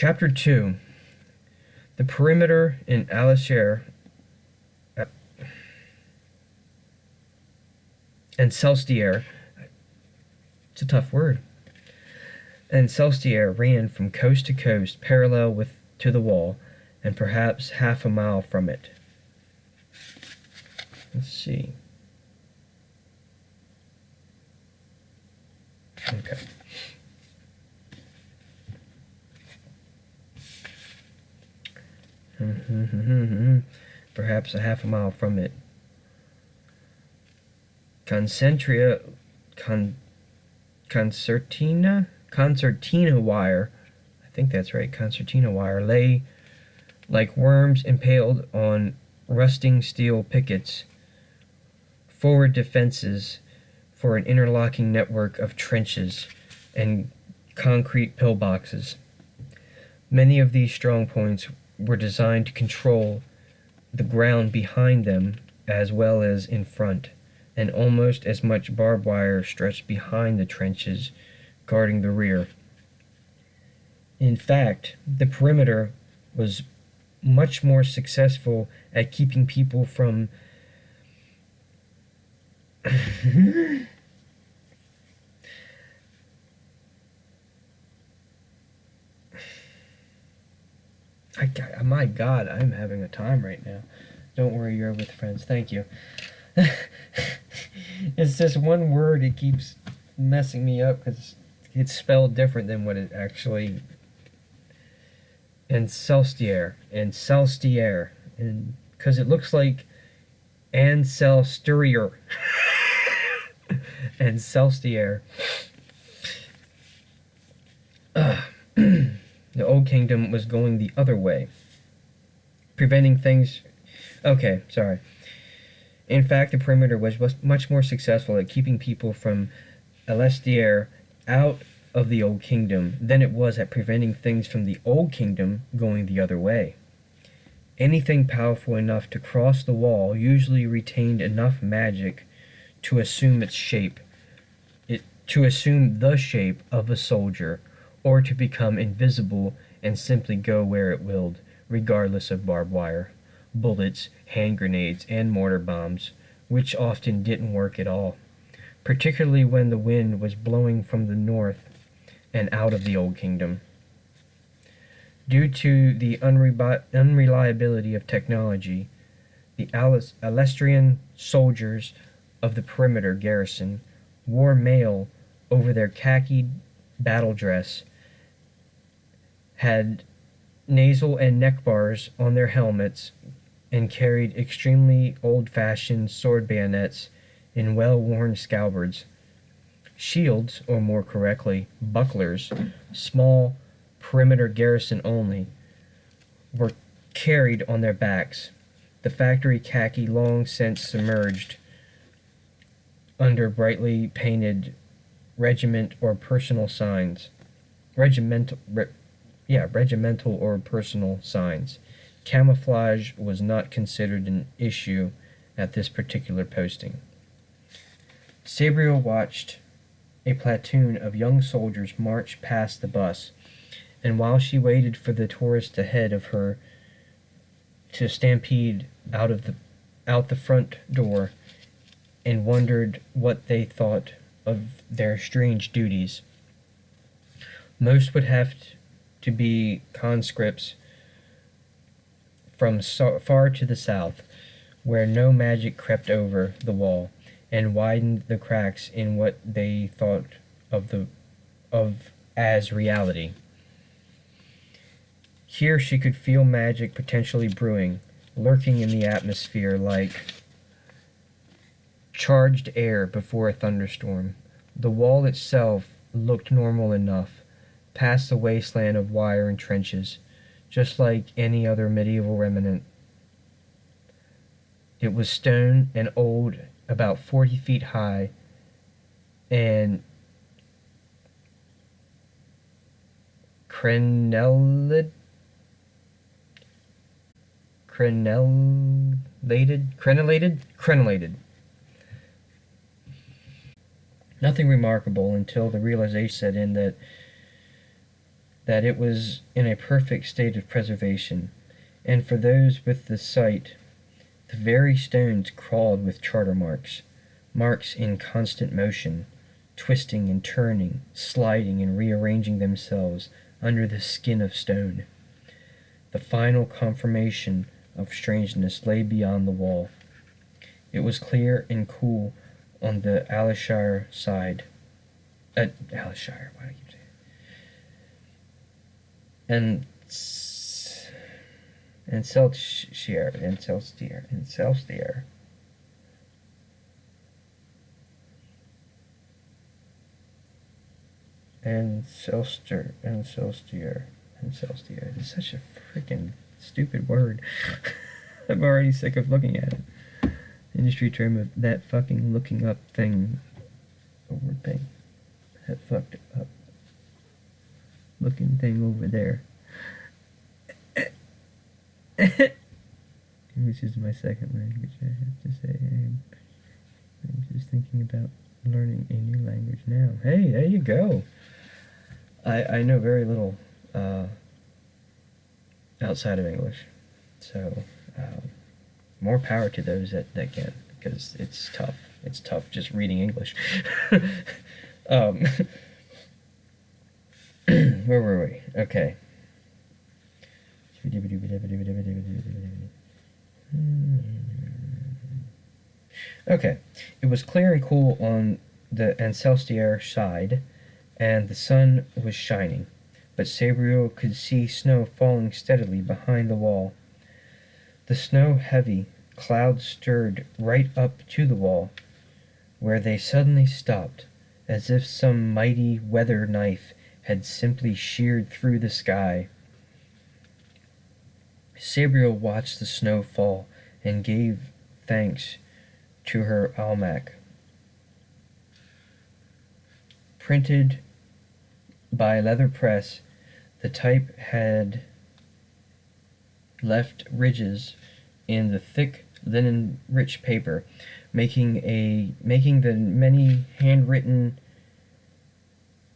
Chapter 2. The Perimeter in Alashare and Celestier. It's a tough word. And Celestier ran from coast to coast, parallel to the wall, and perhaps half a mile from it. Let's see. Okay. Perhaps a half a mile from it. Concertina wire, I think that's right, concertina wire, lay like worms impaled on rusting steel pickets, forward defenses for an interlocking network of trenches and concrete pillboxes. Many of these strong points were designed to control the ground behind them as well as in front, and almost as much barbed wire stretched behind the trenches guarding the rear. In fact, the perimeter was much more successful at keeping people from my God, I'm having a time right now. Don't worry, you're with friends. Thank you. It's just one word, it keeps messing me up because it's spelled different than what it actually. And Celestier, and because it looks like Ancelsterior. And Celestier. The Old Kingdom was going the other way, preventing things. Okay, sorry. In fact, the perimeter was much more successful at keeping people from Alestier out of the Old Kingdom than it was at preventing things from the Old Kingdom going the other way. Anything powerful enough to cross the wall usually retained enough magic to assume its shape, to assume the shape of a soldier, or to become invisible and simply go where it willed, regardless of barbed wire, bullets, hand grenades, and mortar bombs, which often didn't work at all, particularly when the wind was blowing from the north and out of the Old Kingdom. Due to the unreliability of technology, the Alestrian soldiers of the perimeter garrison wore mail over their khaki battle dress, had nasal and neck bars on their helmets, and carried extremely old-fashioned sword bayonets in well-worn scalbards. Shields, or more correctly, bucklers, small perimeter garrison only, were carried on their backs, the factory khaki long since submerged under brightly painted regimental or personal signs. Regimental or personal signs. Camouflage was not considered an issue at this particular posting. Sabriel watched a platoon of young soldiers march past the bus, and while she waited for the tourists ahead of her to stampede out the front door, and wondered what they thought of their strange duties. Most would have to be conscripts from far to the south, where no magic crept over the wall and widened the cracks in what they thought of as reality. Here she could feel magic potentially brewing, lurking in the atmosphere like charged air before a thunderstorm. The wall itself looked normal enough, past the wasteland of wire and trenches, just like any other medieval remnant. It was stone and old, about 40 feet high, and crenellated. Nothing remarkable until the realization set in that that it was in a perfect state of preservation, and for those with the sight, the very stones crawled with charter marks, marks in constant motion, twisting and turning, sliding and rearranging themselves under the skin of stone. The final confirmation of strangeness lay beyond the wall. It was clear and cool on the Alishire side. Alishire, why do I keep saying? And Celstier. It's such a freaking stupid word. I'm already sick of looking at it. Industry term of that fucking looking up thing. Over thing. That fucked up looking thing over there. English is my second language, I have to say. I'm just thinking about learning a new language now. Hey, there you go. I know very little outside of English, so more power to those that can, because it's tough. It's tough just reading English. Where were we? Okay. Okay. It was clear and cool on the Ancelstier side, and the sun was shining, but Sabriel could see snow falling steadily behind the wall. The snow heavy, clouds stirred right up to the wall, where they suddenly stopped, as if some mighty weather knife had simply sheared through the sky. Sabriel watched the snow fall and gave thanks to her almanac. Printed by leather press, the type had left ridges in the thick linen rich paper, making the many handwritten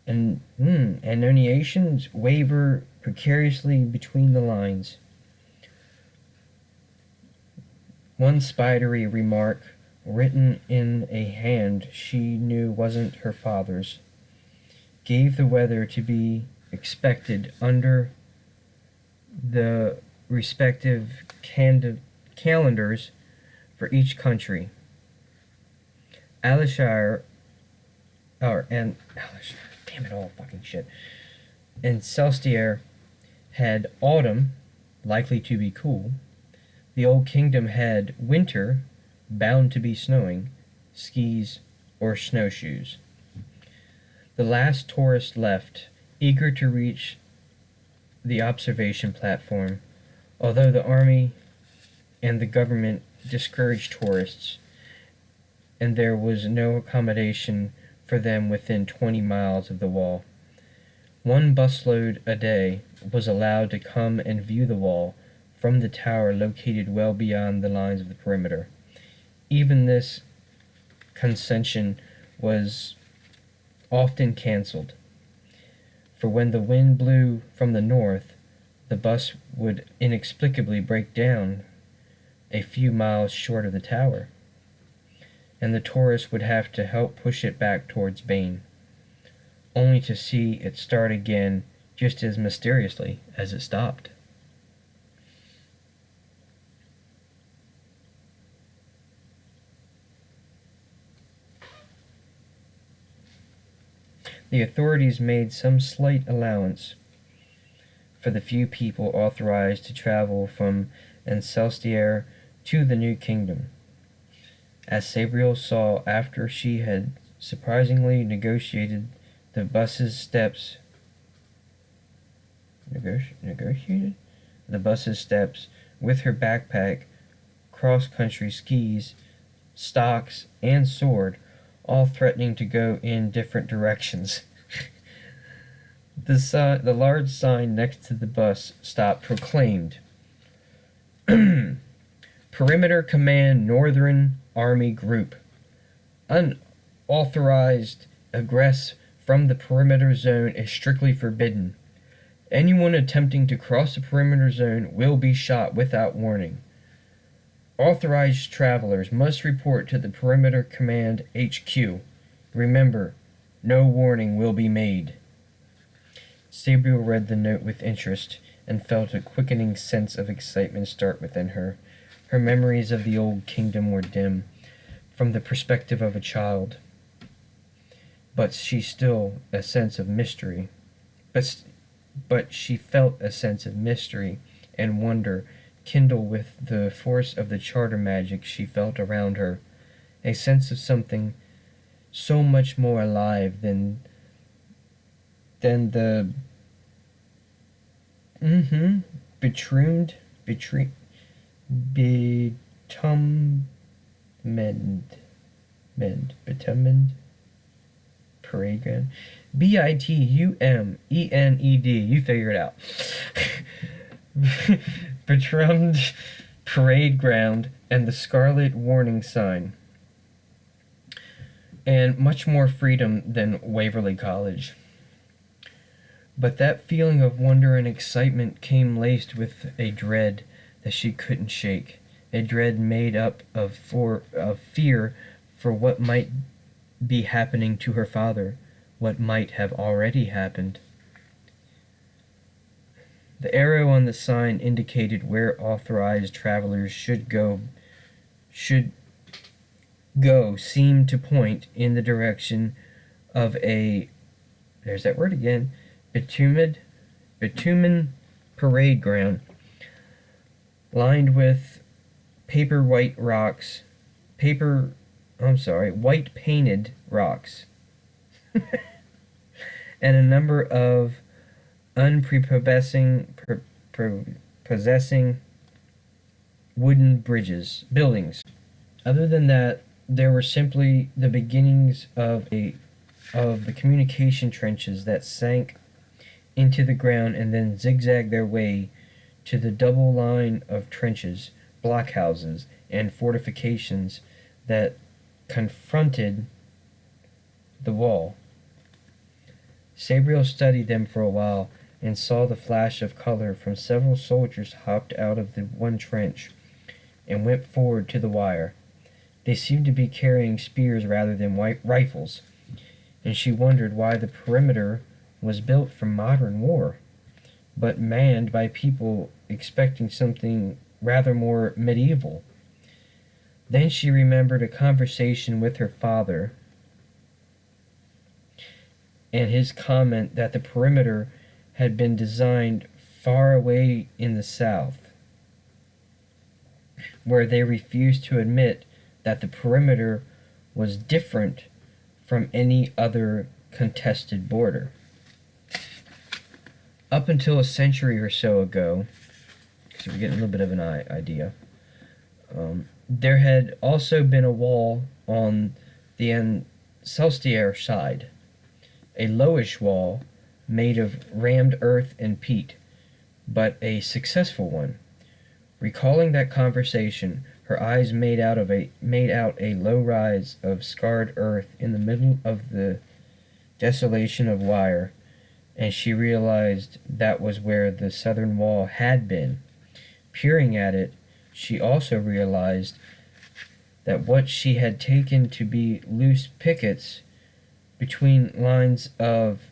annotations waver precariously between the lines. One spidery remark, written in a hand she knew wasn't her father's, gave the weather to be expected under the respective calendars for each country. Alishire, damn it all, fucking shit. And Celstier had autumn, likely to be cool. The Old Kingdom had winter, bound to be snowing, skis or snowshoes. The last tourist left, eager to reach the observation platform, although the army and the government discouraged tourists, and there was no accommodation for them within 20 miles of the wall. One busload a day was allowed to come and view the wall from the tower located well beyond the lines of the perimeter. Even this concession was often cancelled, for when the wind blew from the north, the bus would inexplicably break down a few miles short of the tower, and the tourists would have to help push it back towards Bane, only to see it start again just as mysteriously as it stopped. The authorities made some slight allowance for the few people authorized to travel from Ancelstier to the New Kingdom. As Sabriel saw after she had surprisingly negotiated the bus's steps with her backpack, cross-country skis, stocks, and sword, all threatening to go in different directions. The large sign next to the bus stop proclaimed, Perimeter Command Northern Army Group. Unauthorized egress from the perimeter zone is strictly forbidden. Anyone attempting to cross the perimeter zone will be shot without warning. Authorized travelers must report to the Perimeter Command HQ. Remember, no warning will be made. Sabriel read the note with interest and felt a quickening sense of excitement start within her. Her memories of the old kingdom were dim, from the perspective of a child. But she still a sense of mystery. But she felt a sense of mystery and wonder kindle with the force of the charter magic she felt around her, a sense of something so much more alive than the betrummed bitumened parade ground. Bitumened. You figure it out. Betrummed parade ground and the scarlet warning sign. And much more freedom than Waverly College. But that feeling of wonder and excitement came laced with a dread that she couldn't shake, a dread made up of fear for what might be happening to her father, what might have already happened. The arrow on the sign indicated where authorized travelers should go seemed to point in the direction of there's that word again, bitumen parade ground, lined with white painted rocks, and a number of unprepossessing wooden buildings. Other than that, there were simply the beginnings of the communication trenches that sank into the ground and then zigzagged their way to the double line of trenches, blockhouses, and fortifications that confronted the wall. Sabriel studied them for a while and saw the flash of color from several soldiers hopped out of the one trench and went forward to the wire. They seemed to be carrying spears rather than rifles, and she wondered why the perimeter was built for modern war, but manned by people expecting something rather more medieval. Then she remembered a conversation with her father and his comment that the perimeter had been designed far away in the south, where they refused to admit that the perimeter was different from any other contested border. Up until a century or so ago, so we're getting a little bit of an idea, there had also been a wall on the Celestier side, a lowish wall made of rammed earth and peat, but a successful one. Recalling that conversation, her eyes made out a low rise of scarred earth in the middle of the desolation of wire, and she realized that was where the southern wall had been. Peering at it, she also realized that what she had taken to be loose pickets between lines of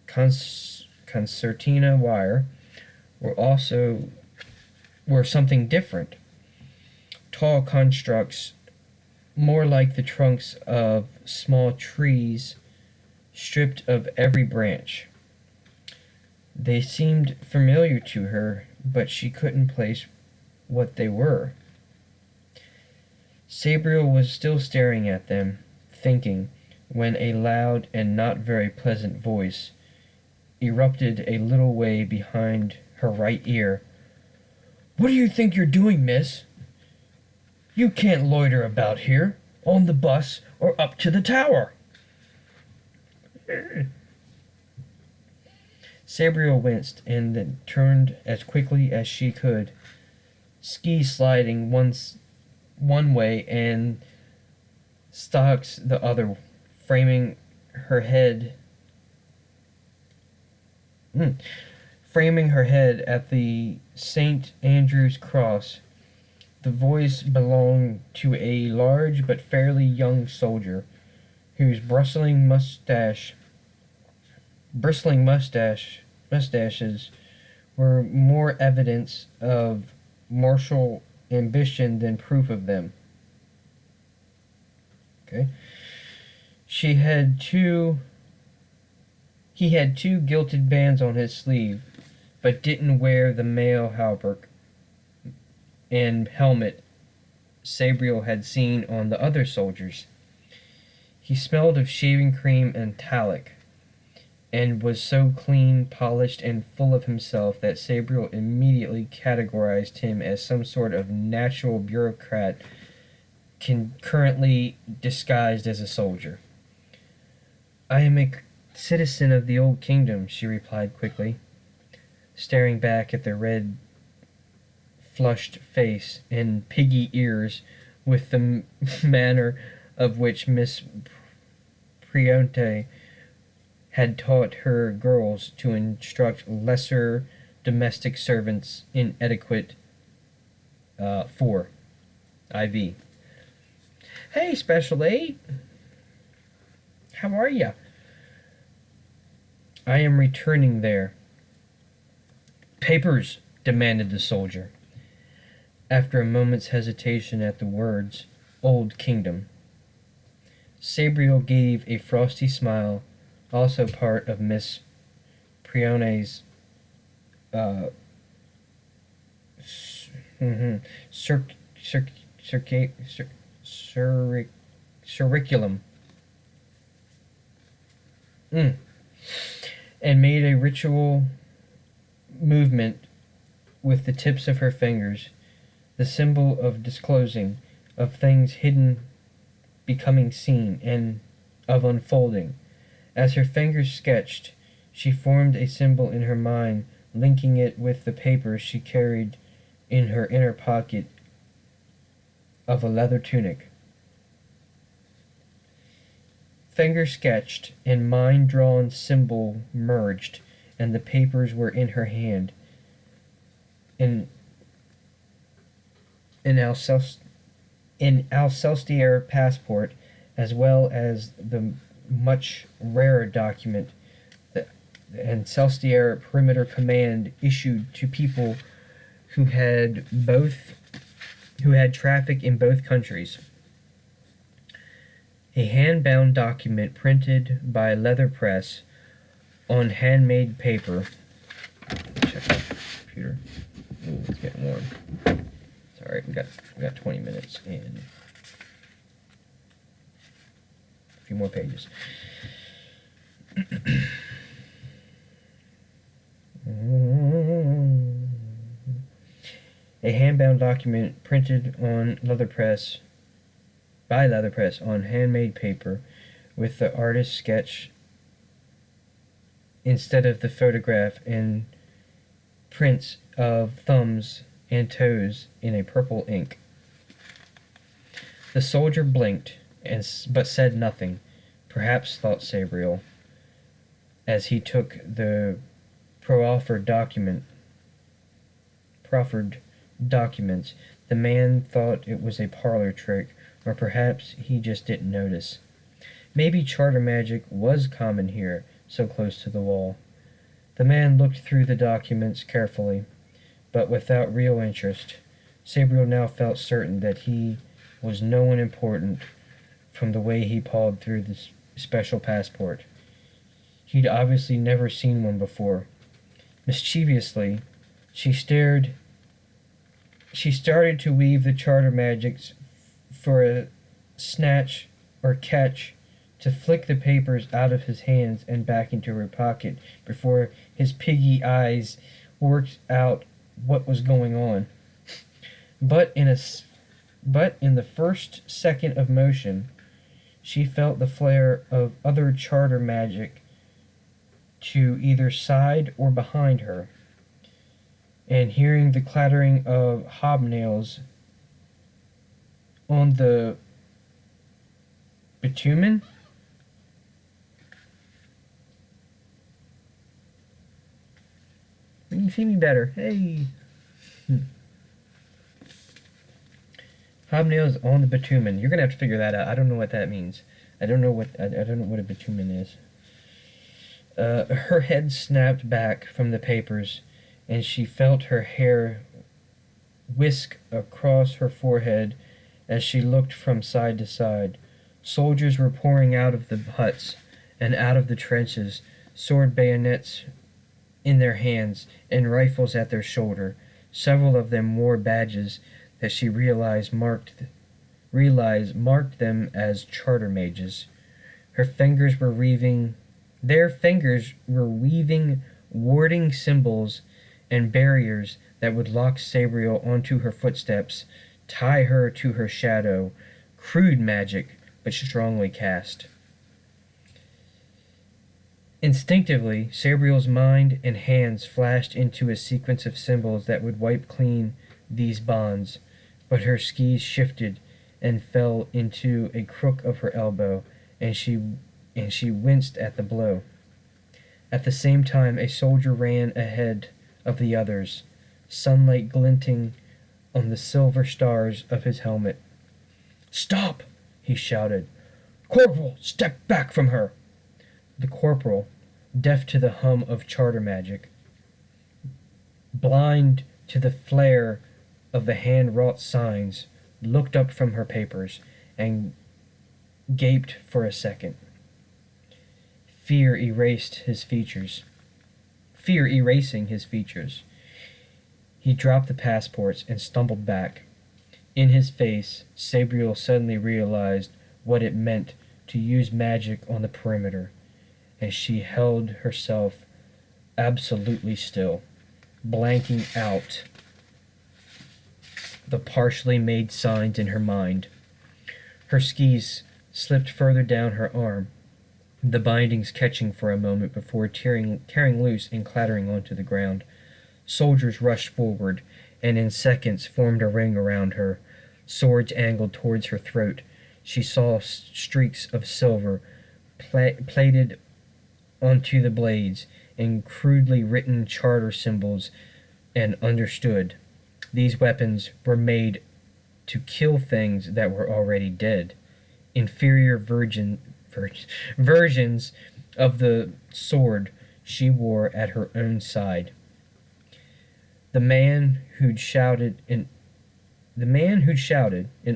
concertina wire were something different. Tall constructs, more like the trunks of small trees, stripped of every branch. They seemed familiar to her, but she couldn't place what they were. Sabriel was still staring at them, thinking, when a loud and not very pleasant voice erupted a little way behind her right ear. "What do you think you're doing, miss? You can't loiter about here, on the bus, or up to the tower." Sabriel winced and then turned as quickly as she could, ski sliding one way and stocks the other, framing her head framing her head at the St. Andrew's cross. The voice belonged to a large but fairly young soldier, whose bristling mustaches were more evidence of martial ambition than proof of them. Okay. She had two He had two gilded bands on his sleeve, but didn't wear the mail hauberk and helmet Sabriel had seen on the other soldiers. He smelled of shaving cream and talc, and was so clean, polished, and full of himself that Sabriel immediately categorized him as some sort of natural bureaucrat currently disguised as a soldier. "I am a citizen of the old kingdom," she replied quickly, staring back at the red, flushed face and piggy ears with the manner of which Miss Prionte had taught her girls to instruct lesser domestic servants in etiquette 4. IV. "Hey, Special 8. How are ya?" "I am returning there." "Papers," demanded the soldier, after a moment's hesitation at the words, "Old Kingdom." Sabriel gave a frosty smile, also part of Miss Prionne's curriculum, and made a ritual movement with the tips of her fingers, the symbol of disclosing, of things hidden becoming seen, and of unfolding. As her fingers sketched, she formed a symbol in her mind, linking it with the papers she carried in her inner pocket of a leather tunic. Finger sketched and mind-drawn symbol merged, and the papers were in her hand. An Alcestier passport, as well as the much rarer document the Alcestier Perimeter Command issued to people who had traffic in both countries. A hand-bound document printed by leather press on handmade paper. Check my computer. Ooh, it's getting warm. Sorry, we got 20 minutes and a few more pages. A hand-bound document printed on by leather press on handmade paper, with the artist's sketch instead of the photograph, and prints of thumbs and toes in a purple ink. The soldier blinked, but said nothing. Perhaps, thought Sabriel, as he took the proffered documents, the man thought it was a parlor trick, or perhaps he just didn't notice. Maybe charter magic was common here, so close to the wall. The man looked through the documents carefully, but without real interest. Sabriel now felt certain that he was no one important from the way he pawed through the special passport. He'd obviously never seen one before. Mischievously, she started to weave the charter magics for a snatch or catch, to flick the papers out of his hands and back into her pocket before his piggy eyes worked out what was going on. But in the first second of motion, she felt the flare of other charter magic to either side or behind her, and hearing the clattering of hobnails on the bitumen. you see me better. Hey. Hobnails on the bitumen. You're gonna have to figure that out. I don't know what that means. I don't know what a bitumen is. Her head snapped back from the papers, and she felt her hair whisk across her forehead as she looked from side to side. Soldiers were pouring out of the huts and out of the trenches, sword bayonets in their hands and rifles at their shoulder. Several of them wore badges that she realized marked them as charter mages. Their fingers were weaving warding symbols and barriers that would lock Sabriel onto her footsteps, tie her to her shadow. Crude magic, but strongly cast. Instinctively, Sabriel's mind and hands flashed into a sequence of symbols that would wipe clean these bonds, but her skis shifted and fell into a crook of her elbow, and she winced at the blow. At the same time, a soldier ran ahead of the others, sunlight glinting on the silver stars of his helmet. "Stop!" he shouted. "Corporal, step back from her!" The corporal, deaf to the hum of charter magic, blind to the flare of the hand-wrought signs, looked up from her papers and gaped for a second. Fear erasing his features. He dropped the passports and stumbled back. In his face, Sabriel suddenly realized what it meant to use magic on the perimeter, and she held herself absolutely still, blanking out the partially made signs in her mind. Her skis slipped further down her arm, the bindings catching for a moment before tearing loose and clattering onto the ground. Soldiers rushed forward, and in seconds formed a ring around her, swords angled towards her throat. She saw streaks of silver plated onto the blades, and crudely written charter symbols, and understood. These weapons were made to kill things that were already dead. Inferior versions of the sword she wore at her own side. The man who'd shouted, an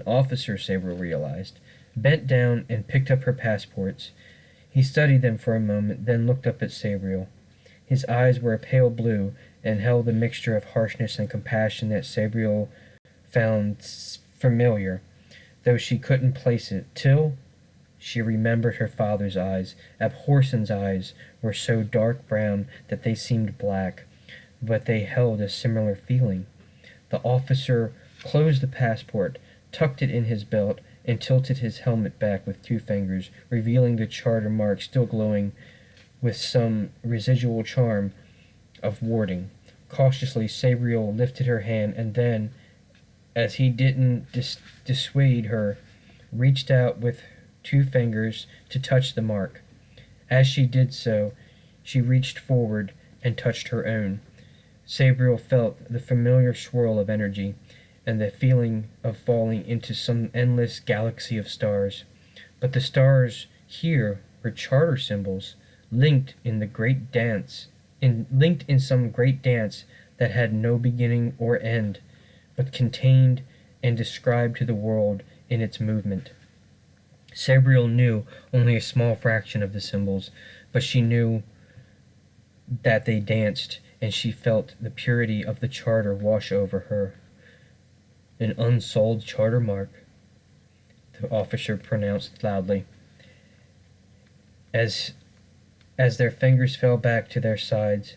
officer, Sabriel realized, bent down and picked up her passports. He studied them for a moment, then looked up at Sabriel. His eyes were a pale blue and held a mixture of harshness and compassion that Sabriel found familiar, though she couldn't place it, till she remembered her father's eyes. Abhorsen's eyes were so dark brown that they seemed black, but they held a similar feeling. The officer closed the passport, tucked it in his belt, and tilted his helmet back with 2 fingers, revealing the charter mark still glowing with some residual charm of warding. Cautiously, Sabriel lifted her hand, and then, as he didn't dissuade her, reached out with 2 fingers to touch the mark. As she did so, she reached forward and touched her own. Sabriel felt the familiar swirl of energy, and the feeling of falling into some endless galaxy of stars. But the stars here were charter symbols, linked in some great dance that had no beginning or end, but contained and described to the world in its movement. Sabriel knew only a small fraction of the symbols, but she knew that they danced, and she felt the purity of the charter wash over her. "An unsold charter mark," the officer pronounced loudly, as their fingers fell back to their sides.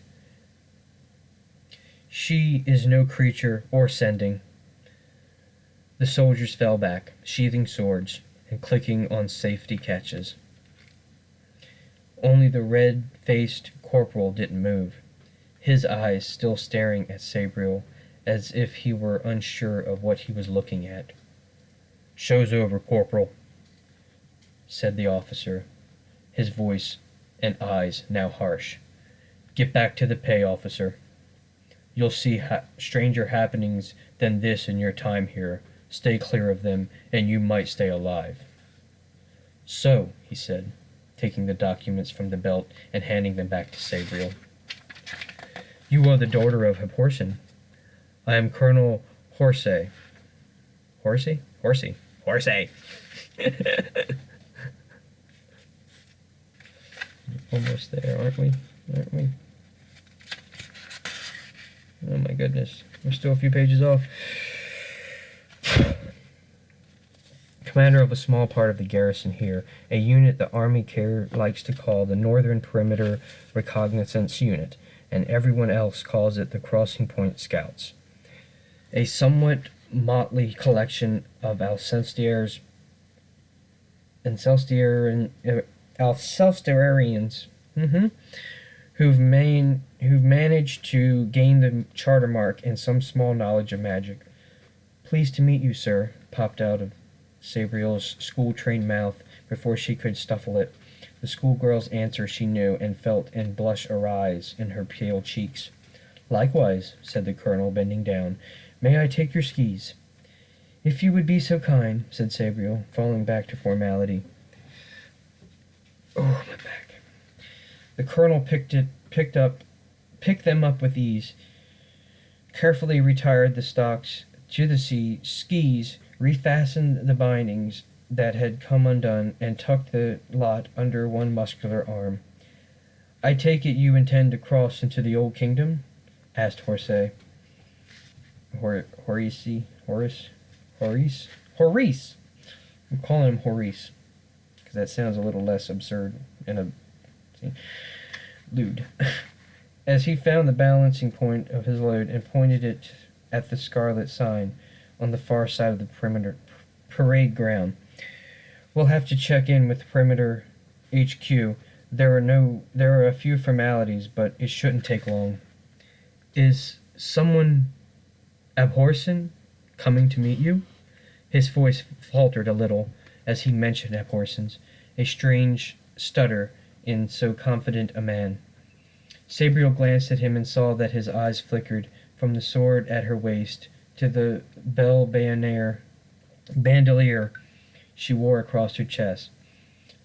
"She is no creature or sending." The soldiers fell back, sheathing swords and clicking on safety catches. Only the red-faced corporal didn't move, his eyes still staring at Sabriel, as if he were unsure of what he was looking at. "Show's over, Corporal," said the officer, his voice and eyes now harsh. "Get back to the pay, officer." You'll see stranger happenings than this in your time here. Stay clear of them, and you might stay alive." "So," he said, taking the documents from the belt and handing them back to Sabriel. "You are the daughter of Hepporson. I am Colonel Horsey." Horsey? Horsey. Horsey! Almost there, aren't we? Aren't we? Oh my goodness. We're still a few pages off. Commander of a small part of the garrison here, a unit the Army likes to call the Northern Perimeter Reconnaissance Unit, and everyone else calls it the Crossing Point Scouts. A somewhat motley collection of Alcesterians who've managed to gain the charter mark and some small knowledge of magic. "Pleased to meet you, sir," popped out of Sabriel's school-trained mouth before she could stifle it. The schoolgirl's answer she knew and felt, and blush arise in her pale cheeks. "Likewise," said the colonel, bending down. "May I take your skis?" "If you would be so kind," said Sabriel, falling back to formality. "Oh, my back." The colonel picked them up with ease, carefully retired the stocks to the skis, refastened the bindings that had come undone, and tucked the lot under one muscular arm. "I take it you intend to cross into the Old Kingdom?" asked Horace. Horace. I'm calling him Horace because that sounds a little less absurd and lewd. As he found the balancing point of his load and pointed it at the scarlet sign on the far side of the parade ground. "We'll have to check in with Perimeter HQ. There are a few formalities, but it shouldn't take long." "Is someone Abhorsen coming to meet you?" His voice faltered a little as he mentioned Abhorsens, a strange stutter in so confident a man. Sabriel glanced at him and saw that his eyes flickered from the sword at her waist to the bandolier she wore across her chest.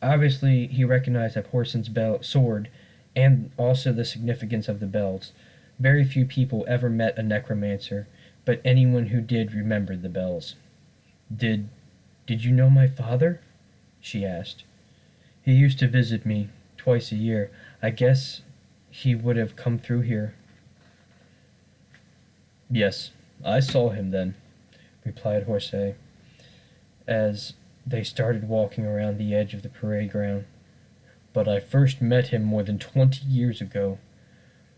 Obviously, he recognized Abhorsen's sword and also the significance of the bells. Very few people ever met a necromancer, but anyone who did remembered the bells. Did you know my father?" she asked. "He used to visit me twice a year. I guess he would have come through here." "Yes, I saw him then," replied Horsey, as they started walking around the edge of the parade ground. "But I first met him more than 20 years ago,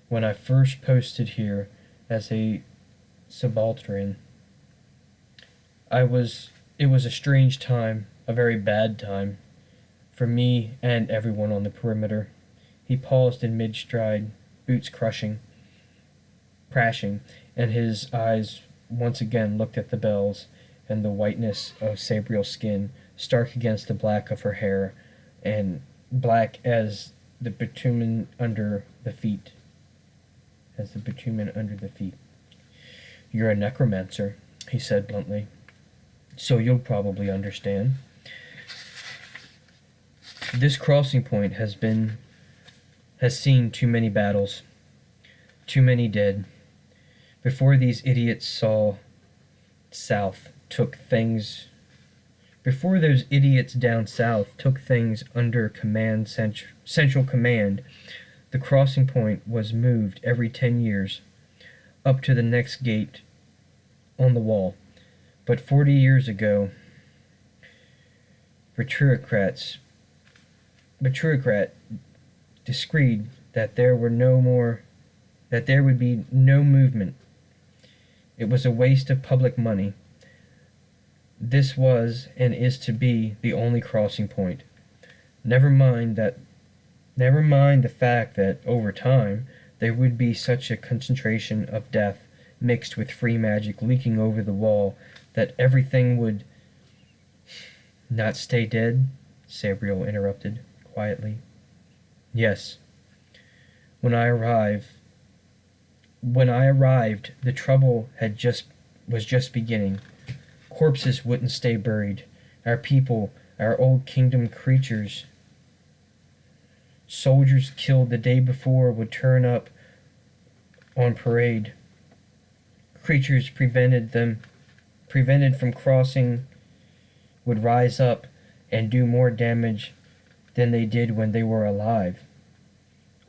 when I first posted here as a subaltern. It was a strange time, a very bad time, for me and everyone on the perimeter." He paused in mid-stride, boots crashing, and his eyes once again looked at the bells and the whiteness of Sabriel's skin, stark against the black of her hair, and black as the bitumen under the feet. "You're a necromancer," he said bluntly, "so you'll probably understand. This crossing point has seen too many battles, too many dead. Before those idiots down south took things under central command, the crossing point was moved every 10 years, up to the next gate on the wall. But 40 years ago, Betruyocrat decreed that there would be no movement. It was a waste of public money. This was and is to be the only crossing point. Never mind the fact that over time there would be such a concentration of death mixed with free magic leaking over the wall that everything would not stay dead," Sabriel interrupted quietly. "Yes. When I arrive, When I arrived, the trouble was just beginning. Corpses wouldn't stay buried. Our people, our old kingdom creatures, soldiers killed the day before would turn up on parade. Creatures prevented from crossing would rise up and do more damage than they did when they were alive.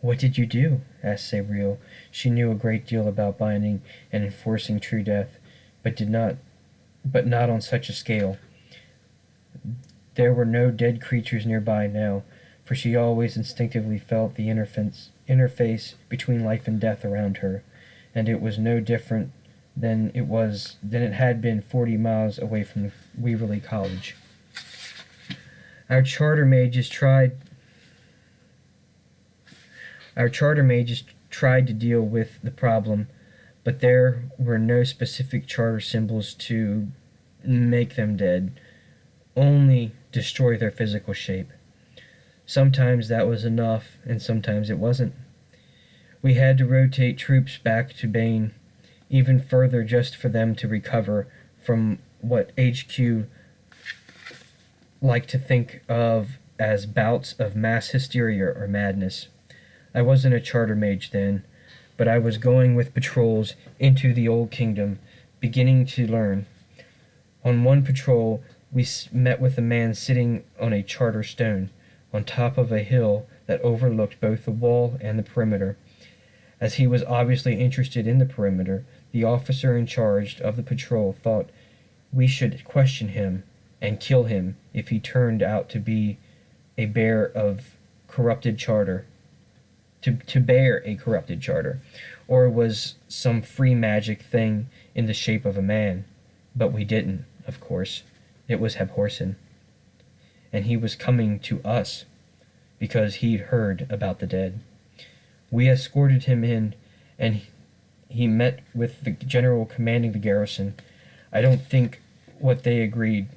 What did you do? Asked Sabriel. She knew a great deal about binding and enforcing true death, but not on such a scale. There were no dead creatures nearby now, for she always instinctively felt the interface between life and death around her, and it was no different than it had been 40 miles away from Waverly College. Our charter mages tried to deal with the problem, but there were no specific charter symbols to make them dead, only destroy their physical shape. Sometimes that was enough, and sometimes it wasn't. We had to rotate troops back to Bane, even further, just for them to recover from what HQ liked to think of as bouts of mass hysteria or madness. I wasn't a charter mage then, but I was going with patrols into the Old Kingdom, beginning to learn. On one patrol, we met with a man sitting on a charter stone, on top of a hill that overlooked both the wall and the perimeter. As he was obviously interested in the perimeter, the officer in charge of the patrol thought we should question him and kill him if he turned out to be a bearer of corrupted charter, to bear a corrupted charter, or was some free magic thing in the shape of a man. But we didn't, of course. It was Abhorsen. And he was coming to us because he'd heard about the dead. We escorted him in, and he met with the general commanding the garrison. I don't know what they agreed,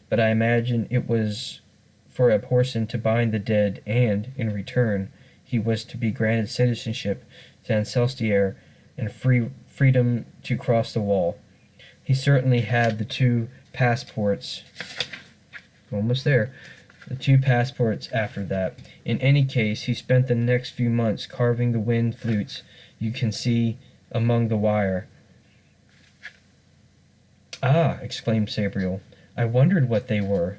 but I imagine it was for Abhorsen to bind the dead, and, in return, he was to be granted citizenship to Ancelstier and freedom to cross the wall. He certainly had the two passports. Almost there. The two passports after that. In any case, he spent the next few months carving the wind flutes you can see among the wire. Ah, exclaimed Sabriel. I wondered what they were.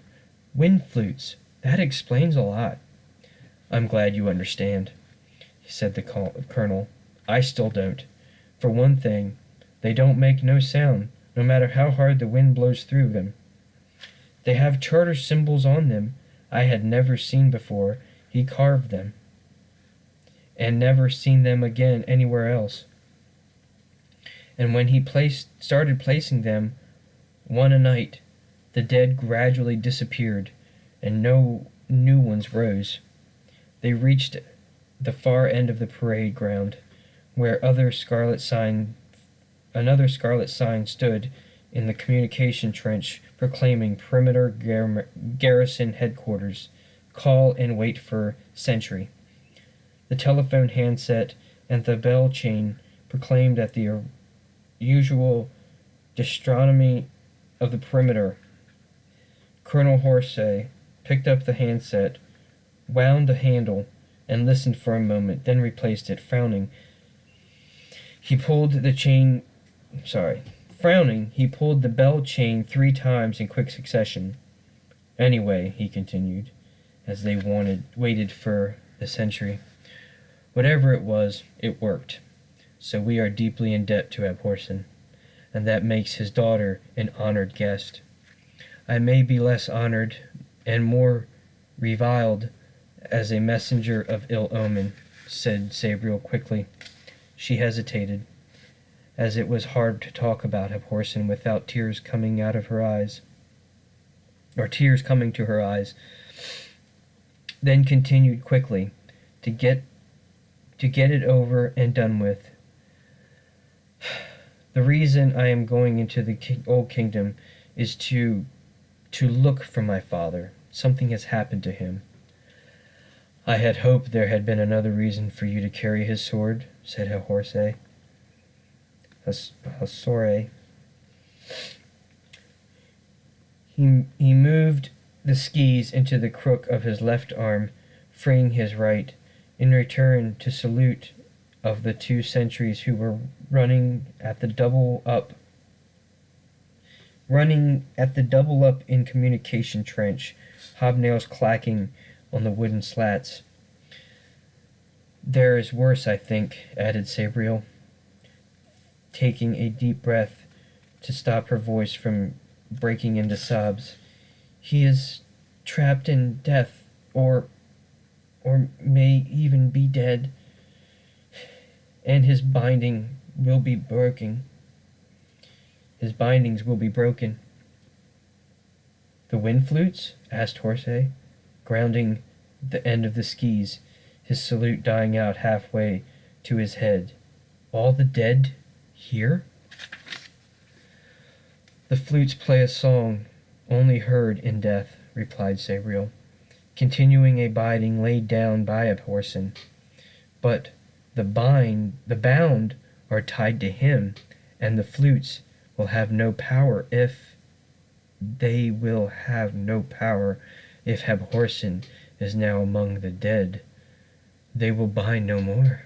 Wind flutes. That explains a lot. I'm glad you understand, said the colonel. I still don't. For one thing, they don't make no sound, no matter how hard the wind blows through them. They have charter symbols on them I had never seen before. He carved them, and never seen them again anywhere else. And when he started placing them, one a night, the dead gradually disappeared, and no new ones rose. They reached the far end of the parade ground, where another scarlet sign stood in the communication trench proclaiming perimeter garrison headquarters. Call and wait for sentry. The telephone handset and the bell chain proclaimed at the usual gastronomy of the perimeter. Colonel Horsey picked up the handset, wound the handle, and listened for a moment, then replaced it, frowning. He pulled the bell chain 3 times in quick succession. Anyway, he continued, as they waited for the sentry, whatever it was, it worked. So we are deeply in debt to Abhorsen, and that makes his daughter an honored guest. I may be less honored and more reviled as a messenger of ill omen, said Sabriel quickly. She hesitated, as it was hard to talk about Abhorsen without tears coming to her eyes, then continued quickly, to get it over and done with. The reason I am going into the Old Kingdom is to look for my father. Something has happened to him. I had hoped there had been another reason for you to carry his sword, said Hosore. He moved the skis into the crook of his left arm, freeing his right, in return to salute of the 2 sentries who were running at the double up in communication trench, hobnails clacking on the wooden slats. "There is worse, I think," added Sabriel, taking a deep breath to stop her voice from breaking into sobs. "He is trapped in death, or may even be dead, and his bindings will be broken. "The wind flutes?" asked Hosore, grounding the end of the skis, his salute dying out halfway to his head. "All the dead here?" "The flutes play a song only heard in death," replied Sabriel, continuing a binding laid down by a person. "But the bound are tied to him, and the flutes will have no power if Abhorsen is now among the dead. They will bind no more."